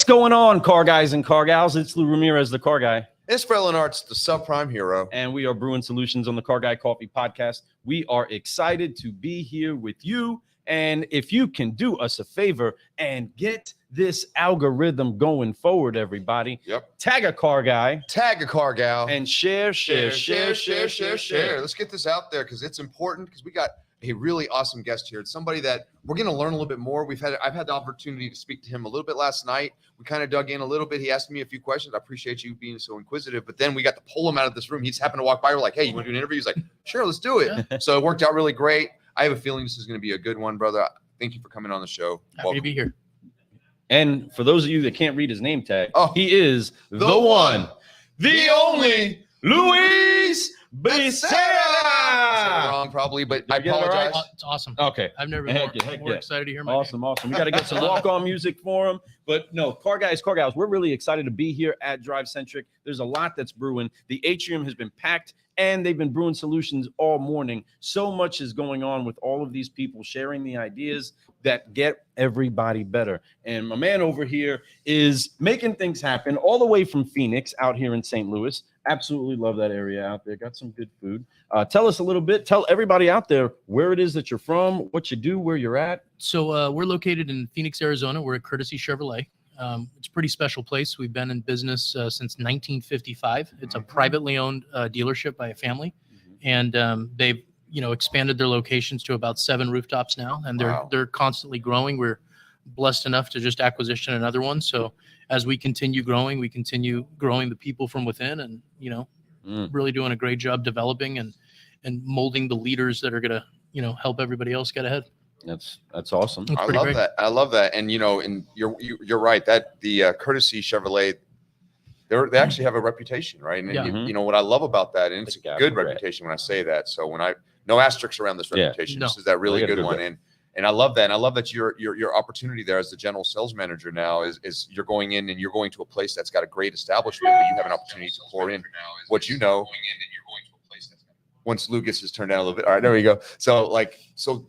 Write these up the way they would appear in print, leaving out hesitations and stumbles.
going on, car guys and car gals? It's Lou Ramirez, the car guy. It's Frelin Arts, the subprime hero. And we are Brewing Solutions on the Car Guy Coffee Podcast. We are excited to be here with you. And if you can do us a favor and get this algorithm going forward, everybody. Yep. Tag a car guy. Tag a car gal. And share. Let's get this out there because it's important because we got a really awesome guest here. It's somebody that we're going to learn a little bit more. I've had the opportunity to speak to him a little bit last night. We kind of dug in a little bit. He asked me a few questions. I appreciate you being so inquisitive, but then we got to pull him out of this room. He just happened to walk by. We're like, hey, you want to do an interview? He's like, sure, let's do it. Yeah. So it worked out really great. I have a feeling this is going to be a good one, brother. Thank you for coming on the show. Happy to be here. And for those of you that can't read his name tag, he is the one, the only Luis Becerra. Wrong, probably, but I apologize. Right? It's awesome. Okay. I've never been more excited to hear my Awesome. We got to get some walk-on music for him. But no, car guys, car gals, we're really excited to be here at DriveCentric. There's a lot that's brewing. The atrium has been packed, and they've been brewing solutions all morning. So much is going on with all of these people sharing the ideas that get everybody better. And my man over here is making things happen all the way from Phoenix out here in St. Louis. Absolutely love that area out there. Got some good food. Tell us a little bit. Tell everybody out there where it is that you're from, what you do, where you're at. So we're located in Phoenix, Arizona. We're at Courtesy Chevrolet. It's a pretty special place. We've been in business since 1955. It's a privately owned dealership by a family, and they've expanded their locations to about 7 rooftops now, and they're constantly growing. We're blessed enough to just acquisition another one. So as we continue growing the people from within, and really doing a great job developing and molding the leaders that are gonna help everybody else get ahead. That's awesome. I love that. I love that. And and you're right that the Courtesy Chevrolet, they actually have a reputation, right? And you know what I love about that, and it's a good reputation when I say that. So when no asterisks around this reputation, this is that really good one. And I love that. And I love that your opportunity there as the general sales manager now is you're going in and you're going to a place that's got a great establishment, but you have an opportunity to pour in what you know. Once Lou gets his turned down a little bit. All right, there we go. So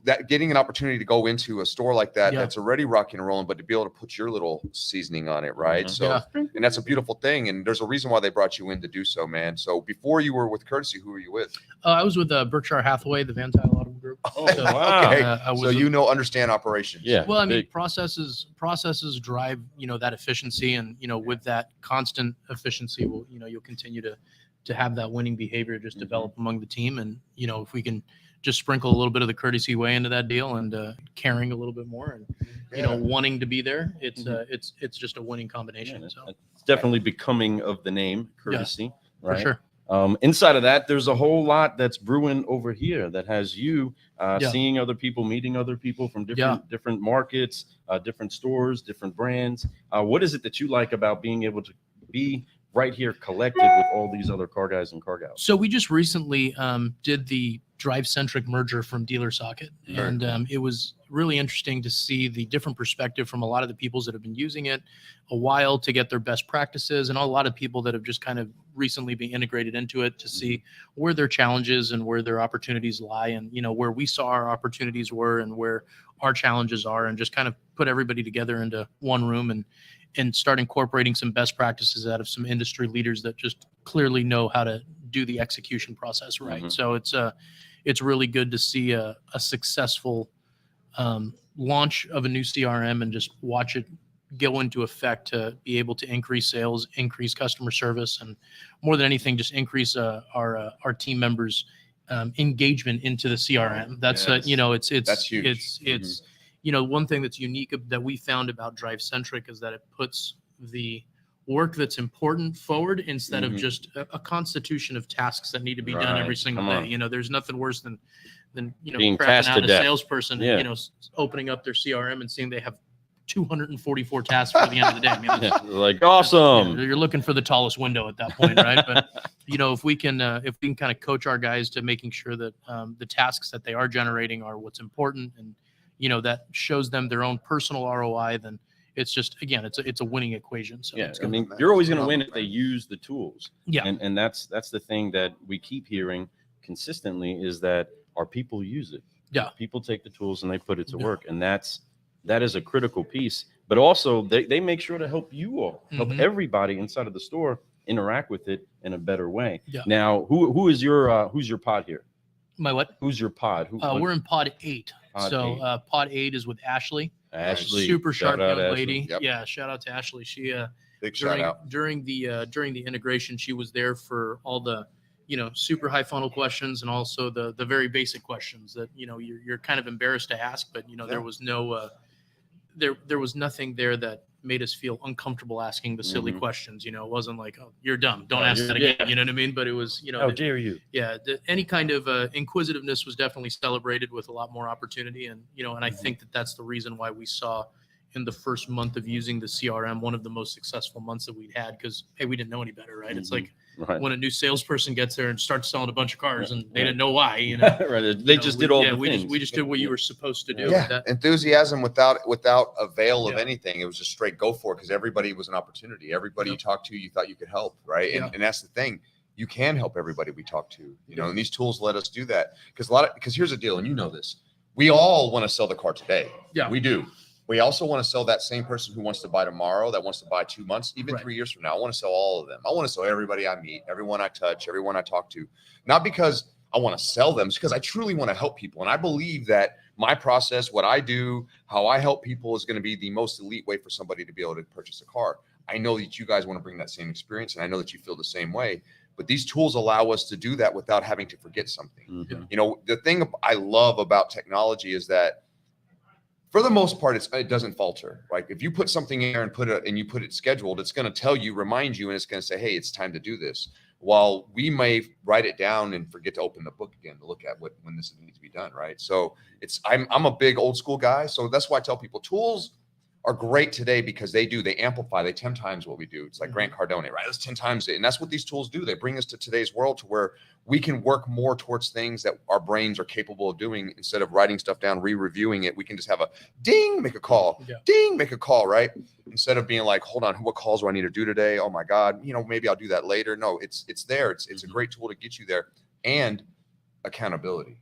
that getting an opportunity to go into a store like that, that's already rocking and rolling, but to be able to put your little seasoning on it, right? So, and that's a beautiful thing. And there's a reason why they brought you in to do so, man. So before you were with Courtesy, who were you with? I was with Berkshire Hathaway, the Van Tile Auto Group. Oh, so, wow. Okay. So understand operations. Yeah. Well, I mean, processes drive, that efficiency, and, with that constant efficiency, you'll continue to have that winning behavior just develop among the team. And, if we can just sprinkle a little bit of the Courtesy way into that deal and caring a little bit more and, wanting to be there, it's just a winning combination. Yeah, so it's definitely becoming of the name Courtesy, right? For sure. Inside of that, there's a whole lot that's brewing over here that has you seeing other people, meeting other people from different markets, different stores, different brands. What is it that you like about being able to be right here collected with all these other car guys and car gals? So we just recently did the DriveCentric merger from Dealer Socket, and it was really interesting to see the different perspective from a lot of the people that have been using it a while to get their best practices, and a lot of people that have just kind of recently been integrated into it to see where their challenges and where their opportunities lie, and where we saw our opportunities were and where our challenges are, and just kind of put everybody together into one room and start incorporating some best practices out of some industry leaders that just clearly know how to do the execution process right. So it's really good to see a successful launch of a new CRM and just watch it go into effect to be able to increase sales, increase customer service, and more than anything, just increase our team members' engagement into the CRM. That's that's huge. It's one thing that's unique that we found about DriveCentric is that it puts the work that's important forward instead of just a constitution of tasks that need to be done every single day. There's nothing worse than being crapping out a salesperson, opening up their CRM and seeing they have 244 tasks for the end of the day. I mean, like awesome. You're looking for the tallest window at that point, right? But if we can kind of coach our guys to making sure that the tasks that they are generating are what's important, and that shows them their own personal ROI, then it's just, again, it's a winning equation. So I mean, you're always going to win if they use the tools. Yeah. And that's the thing that we keep hearing consistently is that our people use it. Yeah. People take the tools and they put it to work. And that is a critical piece. but also they make sure to help you all, help everybody inside of the store interact with it in a better way. Yeah. Now, who's your pod here? My what? Who's your pod? We're in pod 8. Pod so 8. Pod 8 is with Ashley. Ashley, super sharp young Ashley. lady. Yep. Yeah, shout out to Ashley. She Big shout out. during the integration, she was there for all the super high funnel questions and also the very basic questions that you're kind of embarrassed to ask, but there was no there was nothing there that made us feel uncomfortable asking the silly questions. It wasn't like, oh, you're dumb, don't ask that again. You know what I mean? But it was how dare you? Yeah, any kind of inquisitiveness was definitely celebrated with a lot more opportunity, and and I think that's the reason why we saw in the first month of using the CRM one of the most successful months that we'd had, because hey, we didn't know any better, right? It's like when a new salesperson gets there and starts selling a bunch of cars and they didn't know why, right. They just did all the things. We just did what you were supposed to do. Yeah, enthusiasm without a veil of anything. It was just straight go for it, because everybody was an opportunity. Everybody you talked to, you thought you could help, right? And that's the thing. You can help everybody we talk to, and these tools let us do that. Because here's the deal, and you know this. We all want to sell the car today. Yeah, we do. We also want to sell that same person who wants to buy tomorrow, that wants to buy 2 months, even 3 years from now. I want to sell all of them. I want to sell everybody I meet, everyone I touch, everyone I talk to. Not because I want to sell them, it's because I truly want to help people. And I believe that my process, what I do, how I help people is going to be the most elite way for somebody to be able to purchase a car. I know that you guys want to bring that same experience, and I know that you feel the same way. But these tools allow us to do that without having to forget something. The thing I love about technology is that, for the most part, it doesn't falter. Like if you put something in there and you put it scheduled, it's going to remind you, and it's going to say, hey, it's time to do this. While we may write it down and forget to open the book again to look at when this needs to be done, right? So I'm a big old school guy. So that's why I tell people tools are great today, because they amplify, they 10 times what we do. It's like Grant Cardone, right? That's 10 times it. And that's what these tools do. They bring us to today's world to where we can work more towards things that our brains are capable of doing. Instead of writing stuff down, re-reviewing it, we can just have a ding, make a call, ding, make a call, right? Instead of being like, hold on, what calls do I need to do today? Oh my God, maybe I'll do that later. No, it's there. It's a great tool to get you there. And accountability.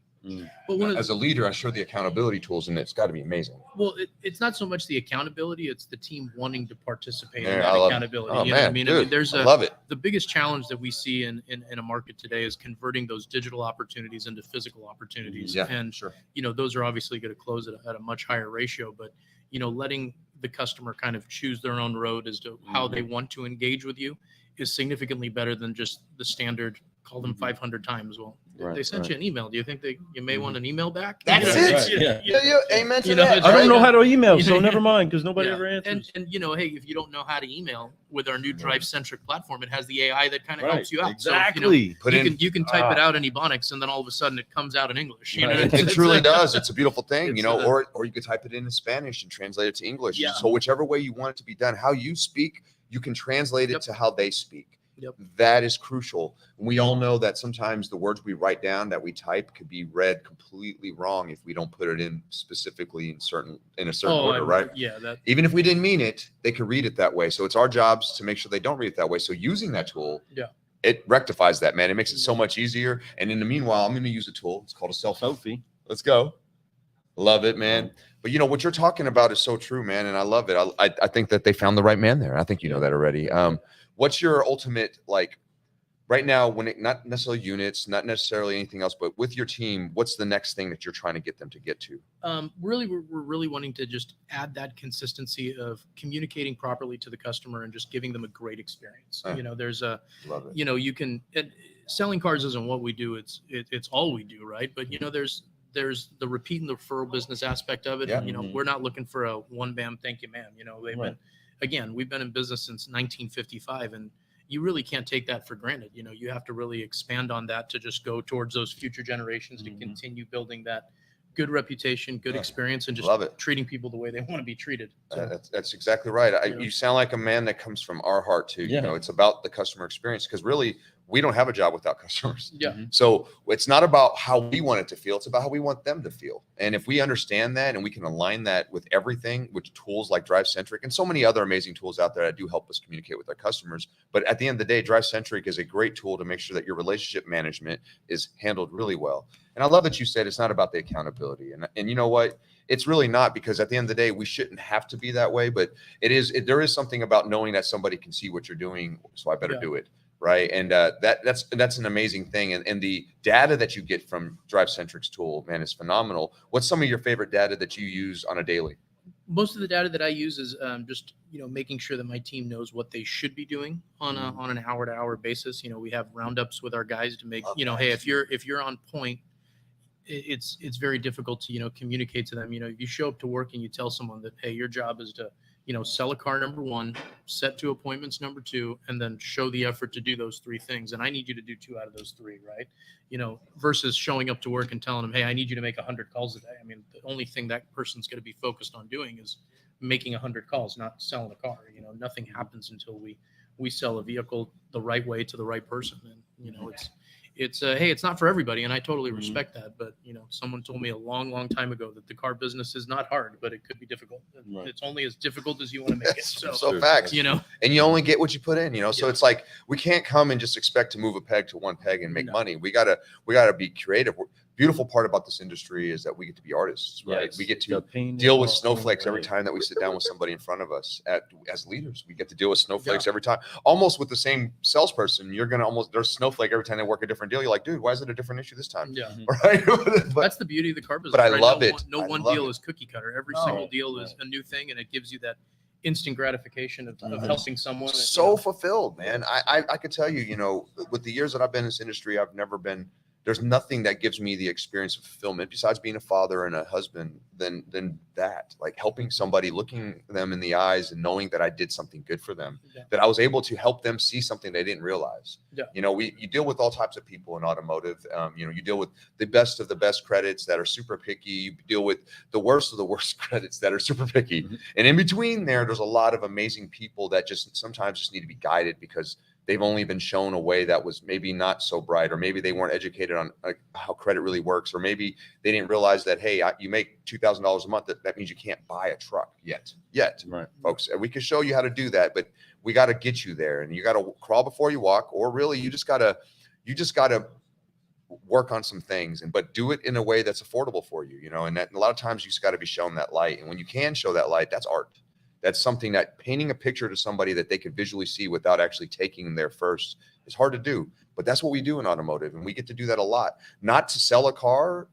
But as a leader, I show the accountability tools, and it's got to be amazing. Well, it's not so much the accountability; it's the team wanting to participate in that accountability. Oh, man, dude, there's I love it. The biggest challenge that we see in a market today is converting those digital opportunities into physical opportunities. Yeah, and sure. Those are obviously going to close at a much higher ratio. But letting the customer kind of choose their own road as to how they want to engage with you is significantly better than just the standard. Call them 500 times. Well, they sent you an email. Do you think you may want an email back? That's it. Amen to that. I don't know how to email, so never mind, because nobody ever answers. And hey, if you don't know how to email with our new DriveCentric platform, it has the AI that kind of helps you out. Exactly. So, you can type it out in Ebonics, and then all of a sudden it comes out in English. It truly does. It's a beautiful thing, or you could type it in Spanish and translate it to English. Yeah. So whichever way you want it to be done, how you speak, you can translate it to how they speak. Yep. That is crucial. We all know that sometimes the words we write down that we type could be read completely wrong if we don't put it in specifically in a certain order, right? Yeah. Even if we didn't mean it, they could read it that way. So it's our jobs to make sure they don't read it that way. So using that tool, it rectifies that, man. It makes it so much easier. And in the meanwhile, I'm going to use a tool. It's called a selfie. Let's go. Love it, man. But what you're talking about is so true, man. And I love it. I think that they found the right man there. I think you know that already. What's your ultimate, like, right now, not necessarily units, not necessarily anything else, but with your team, what's the next thing that you're trying to get them to get to? Really, we're really wanting to just add that consistency of communicating properly to the customer and just giving them a great experience. There's love it. You can, selling cars isn't what we do. It's all we do, right? But, there's the repeat and the referral business aspect of it. Yeah. And, we're not looking for a one bam, thank you, ma'am. We've been in business since 1955, and you really can't take that for granted. You have to really expand on that to just go towards those future generations to continue building that good reputation, good experience, and just treating people the way they want to be treated. So, that's exactly right. You sound like a man that comes from our heart too. It's about the customer experience, because really we don't have a job without customers. So it's not about how we want it to feel. It's about how we want them to feel. And if we understand that and we can align that with everything, with tools like DriveCentric and so many other amazing tools out there that do help us communicate with our customers. But at the end of the day, DriveCentric is a great tool to make sure that your relationship management is handled really well. And I love that you said it's not about the accountability. And you know what? it's really not, because at the end of the day, we shouldn't have to be that way. But there is something about knowing that somebody can see what you're doing, so I better do it. Right. And that's an amazing thing. And the data that you get from DriveCentric's tool, man, is phenomenal. What's some of your favorite data that you use on a daily? Most of the data that I use is just, making sure that my team knows what they should be doing on an hour-to-hour basis. We have roundups with our guys to make, hey, if you're on point, it's very difficult to, communicate to them. If you show up to work and you tell someone that, hey, your job is to, sell a car, number one, set 2 appointments, number 2, and then show the effort to do those 3 things. And I need you to do 2 out of those 3, right? Versus showing up to work and telling them, hey, I need you to make 100 calls a day. I mean, the only thing that person's going to be focused on doing is making 100 calls, not selling a car. Nothing happens until we sell a vehicle the right way to the right person. And, it's hey, it's not for everybody, and I totally respect that. But someone told me a long time ago that the car business is not hard, but it could be difficult. Right. It's only as difficult as you want to make it. So facts, and you only get what you put in. So it's like we can't come and just expect to move a peg to one peg and make money. We gotta be creative. Beautiful part about this industry is that we get to be artists, right? Yes. We get to deal with snowflakes every time that we sit down with somebody in front of us as leaders. We get to deal with snowflakes every time, almost with the same salesperson. You're going to there's snowflake every time they work a different deal. You're like, dude, why is it a different issue this time? Yeah. Right. But that's the beauty of the car business. But I love it. No one deal is cookie cutter. Every single deal is a new thing, and it gives you that instant gratification of helping someone. So fulfilled, man. I could tell you, with the years that I've been in this industry, there's nothing that gives me the experience of fulfillment besides being a father and a husband than that, like helping somebody, looking them in the eyes and knowing that I did something good for them, that I was able to help them see something they didn't realize. You deal with all types of people in automotive. You deal with the best of the best credits that are super picky. You deal with the worst of the worst credits that are super picky. And in between there's a lot of amazing people that sometimes just need to be guided because they've only been shown a way that was maybe not so bright, or maybe they weren't educated on how credit really works, or maybe they didn't realize that, hey, you make $2,000 a month. That means you can't buy a truck yet, right, folks. And we can show you how to do that, but we got to get you there, and you got to crawl before you walk, or really you just got to work on some things, but do it in a way that's affordable for you, and that a lot of times you just got to be shown that light. And when you can show that light, that's art. That's something that painting a picture to somebody that they could visually see without actually taking them there first is hard to do. But that's what we do in automotive. And we get to do that a lot. Not to sell a car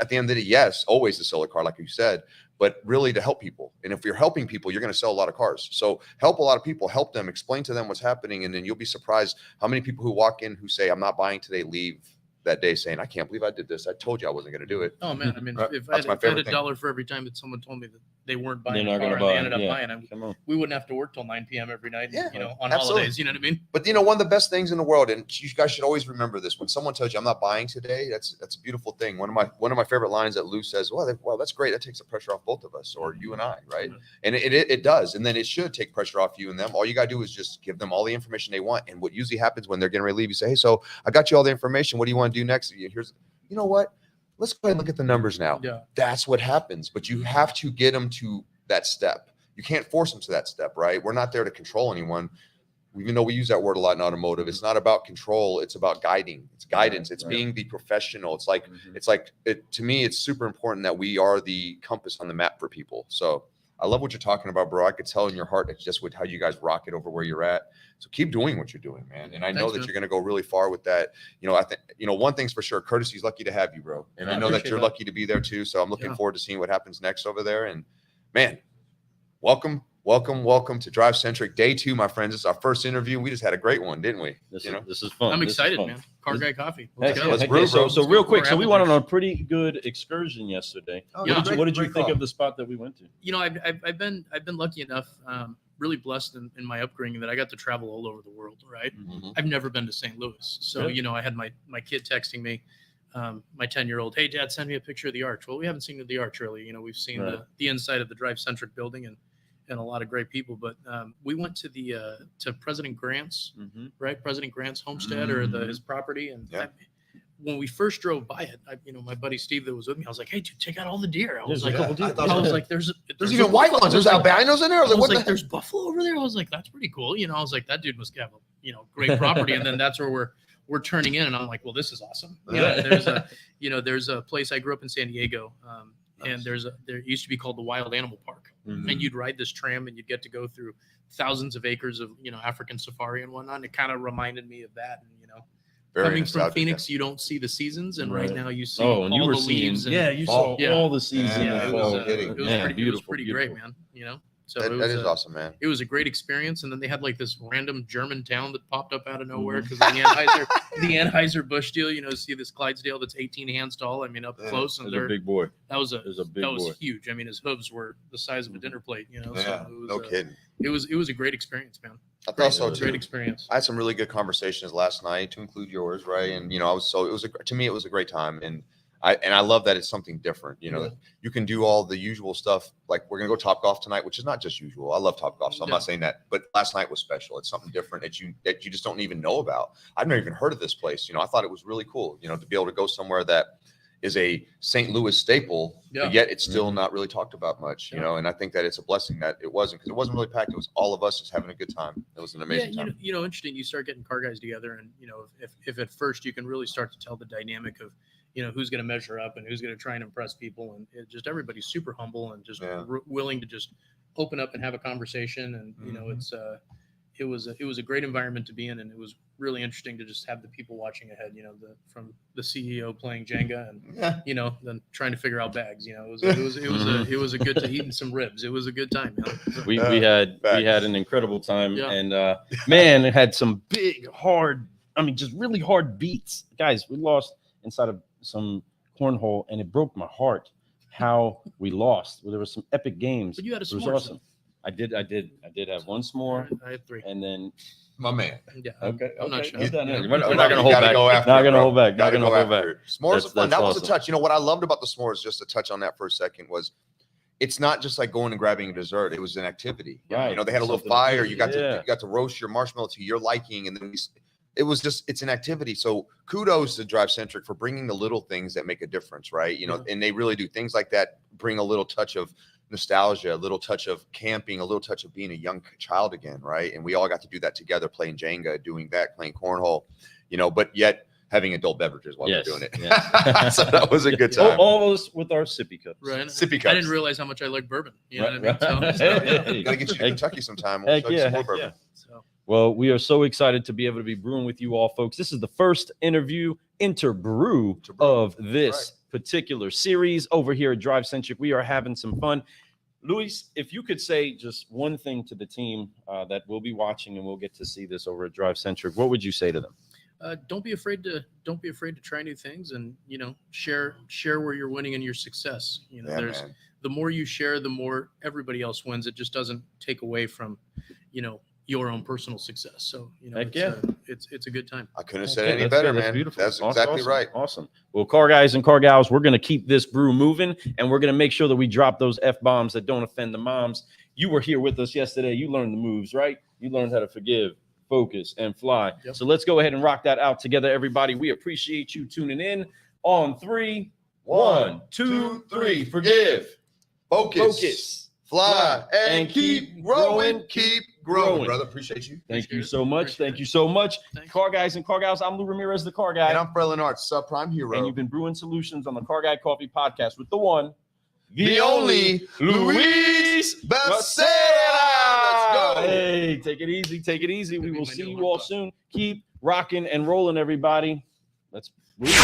at the end of the day, yes, always to sell a car, like you said, but really to help people. And if you're helping people, you're going to sell a lot of cars. So help a lot of people, help them, explain to them what's happening. And then you'll be surprised how many people who walk in who say, I'm not buying today, leave that day saying, I can't believe I did this. I told you I wasn't going to do it. Oh man, I mean, if I had $1 for every time that someone told me that they weren't buying a car and they ended up buying, we wouldn't have to work till 9 p.m. every night, on holidays, you know what I mean? But one of the best things in the world, and you guys should always remember this, when someone tells you I'm not buying today, that's a beautiful thing. One of my favorite lines that Lou says, well, that's great. That takes the pressure off both of us, or you and I, right? And it does. And then it should take pressure off you and them. All you got to do is just give them all the information they want. And what usually happens when they're getting ready to leave, you say, hey, so I got you all the information. What do you want to do next? Here's, you know what? Let's go ahead and look at the numbers now. Yeah. That's what happens. But you have to get them to that step. You can't force them to that step, right? We're not there to control anyone. Even though we use that word a lot in automotive, it's not about control. It's about guiding. It's guidance. It's being the professional. It's like, to me, it's super important that we are the compass on the map for people. So I love what you're talking about, bro. I could tell in your heart that's just how you guys rock it over where you're at. So keep doing what you're doing, man. And I know that you're going to go really far with that. I think, one thing's for sure, Courtesy's lucky to have you, bro. And I know that you're lucky to be there too. So I'm looking forward to seeing what happens next over there. And man, welcome to DriveCentric Day 2, my friends. This is our first interview. We just had a great one, didn't we? This is fun. I'm excited, man. Car Guy Coffee. Let's go. Let's brew, bro. So real quick, we went on a pretty good excursion yesterday. What did you think of the spot that we went to? I've been lucky enough, really blessed in my upbringing that I got to travel all over the world, right? Mm-hmm. I've never been to St. Louis. So, I had my kid texting me, my 10-year-old, hey, Dad, send me a picture of the arch. Well, we haven't seen the arch really. We've seen the inside of the DriveCentric building and a lot of great people. But we went to to President Grant's, right? President Grant's homestead or his property. And when we first drove by it, my buddy Steve that was with me, I was like, hey, dude, check out all the deer. I was like, there's even white ones. There's albinos in there. I was like, there's buffalo over there. I was like, that's pretty cool. I was like, that dude must have great property. And then that's where we're turning in. And I'm like, well, this is awesome. There's a place I grew up in San Diego. and there used to be called the Wild Animal Park, and you'd ride this tram and you'd get to go through thousands of acres of African safari and whatnot. And it kind of reminded me of that, and coming from Phoenix, you don't see the seasons, and right now you see all and you were the leaves. You saw all the seasons. It was pretty great, man. So that is awesome, man. It was a great experience, and then they had like this random German town that popped up out of nowhere because of the Anheuser-Busch deal. See this Clydesdale that's 18 hands tall. I mean, up close, and they're a big boy. That was huge. I mean, his hooves were the size of a dinner plate. So no kidding. It was a great experience, man. I thought so too. Great experience. I had some really good conversations last night, to include yours, right? And to me it was a great time, and I love that it's something different. You can do all the usual stuff, like we're gonna go Topgolf tonight, which is not just usual. I love Topgolf, so I'm not saying that, but last night was special. It's something different that you just don't even know about. I've never even heard of this place. I thought it was really cool. To be able to go somewhere that is a St. Louis staple, but yet it's still not really talked about much, and I think that it's a blessing that it wasn't, because it wasn't really packed. It was all of us just having a good time. It was an amazing time. Interesting. You start getting car guys together, and if at first you can really start to tell the dynamic of who's going to measure up and who's going to try and impress people, and everybody's super humble and just willing to just open up and have a conversation, and it was a great environment to be in, and it was really interesting to just have the people watching ahead, from the CEO playing Jenga and then trying to figure out bags. It was a good to eating some ribs. It was a good time. We had an incredible time, and man, it had some big just really hard beats, guys. We lost inside of some cornhole, and it broke my heart how we lost. There were some epic games. But you had a s'more. It was awesome. I did have one s'more. I had 3. And then my man. Yeah. Okay. I'm not sure. We're not gonna hold back. Not gonna hold back. Not gonna hold back. S'mores are fun. That was a touch. What I loved about the s'mores, just to touch on that for a second, was it's not just like going and grabbing a dessert. It was an activity. Right. They had a little fire. You got to roast your marshmallow to your liking, and then it's an activity. So kudos to DriveCentric for bringing the little things that make a difference, right? And they really do. Things like that bring a little touch of nostalgia, a little touch of camping, a little touch of being a young child again, right? And we all got to do that together, playing Jenga, doing that, playing cornhole, but yet having adult beverages while we're doing it. Yes. So that was a good time. All those with our sippy cups. Right. Sippy cups. I didn't realize how much I like bourbon. You know what I mean? Gotta get you to Kentucky sometime. We'll show you some more bourbon. So. Well, we are so excited to be able to be brewing with you all, folks. This is the first brew of this particular series over here at DriveCentric. We are having some fun. Luis, if you could say just one thing to the team that will be watching and we'll get to see this over at DriveCentric, what would you say to them? Don't be afraid to try new things, and share where you're winning and your success. The more you share, the more everybody else wins. It just doesn't take away from your own personal success. So it's a good time. I couldn't have said any better, man. That's beautiful. That's exactly right. Awesome. Well, car guys and car gals, we're going to keep this brew moving, and we're going to make sure that we drop those F-bombs that don't offend the moms. You were here with us yesterday. You learned the moves, right? You learned how to forgive, focus, and fly. Yep. So let's go ahead and rock that out together, everybody. We appreciate you tuning in. On 3, 1, 2, 3. Forgive, focus, fly, and keep growing. Keep growing, brother. Appreciate you. Thank you so much. Thank you so much. Car guys and car gals, I'm Lou Ramirez, the car guy. And I'm Fred Leonard, subprime hero. And you've been brewing solutions on the Car Guy Coffee Podcast with the one, the only Luis Becerra. Let's go. Hey, take it easy. Take it easy. We will see you all soon. Keep rocking and rolling, everybody. Let's move.